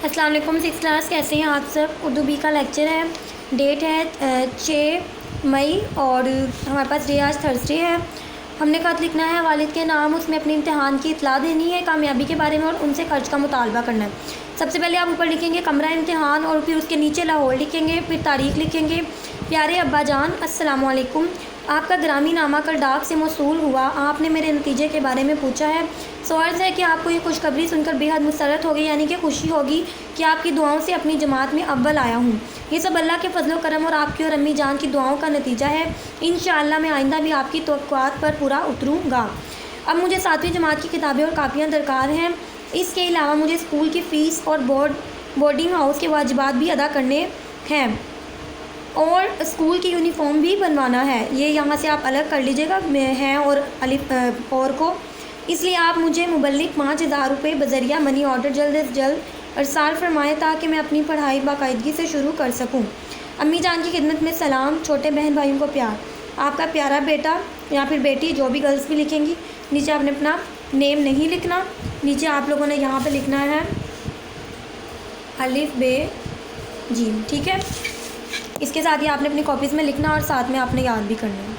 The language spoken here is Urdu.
السلام علیکم 6 کلاس، کیسے ہیں آپ سب؟ اردو بی کا لیکچر ہے، ڈیٹ ہے 6 مئی اور ہمارے پاس ڈے آج تھرسڈے ہے۔ ہم نے خط لکھنا ہے والد کے نام، اس میں اپنے امتحان کی اطلاع دینی ہے، کامیابی کے بارے میں اور ان سے خرچ کا مطالبہ کرنا ہے۔ سب سے پہلے آپ اوپر لکھیں گے کمرہ امتحان اور پھر اس کے نیچے لاہور لکھیں گے، پھر تاریخ لکھیں گے۔ پیارے ابا جان السلام علیکم، آپ کا گرامی نامہ کل ڈاک سے موصول ہوا، آپ نے میرے نتیجے کے بارے میں پوچھا ہے۔ سو عرض ہے کہ آپ کو یہ خوشخبری سن کر بے حد مسرت ہوگی، یعنی کہ خوشی ہوگی کہ آپ کی دعاؤں سے اپنی جماعت میں اول آیا ہوں۔ یہ سب اللہ کے فضل و کرم اور آپ کی اور امی جان کی دعاؤں کا نتیجہ ہے۔ انشاءاللہ میں آئندہ بھی آپ کی توقعات پر پورا اتروں گا۔ اب مجھے 7ویں جماعت کی کتابیں اور کاپیاں درکار ہیں۔ اس کے علاوہ مجھے اسکول کی فیس اور بورڈنگ ہاؤس کے واجبات بھی ادا کرنے ہیں اور اسکول کی یونیفارم بھی بنوانا ہے۔ یہ یہاں سے آپ الگ کر لیجیے گا ہیں اور الف اور کو، اس لیے آپ مجھے مبلغ 5000 روپے بذریعہ منی آرڈر جلد از جلد ارسال فرمائیں تاکہ میں اپنی پڑھائی باقاعدگی سے شروع کر سکوں۔ امی جان کی خدمت میں سلام، چھوٹے بہن بھائیوں کو پیار۔ آپ کا پیارا بیٹا یا پھر بیٹی، جو بھی گرلس بھی لکھیں گی، نیچے آپ نے اپنا نیم نہیں لکھنا، نیچے آپ لوگوں نے یہاں پہ لکھنا ہے الف ب جیم، ٹھیک ہے؟ اس کے ساتھ ہی آپ نے اپنی کاپیز میں لکھنا اور ساتھ میں آپ نے یاد بھی کرنا ہے۔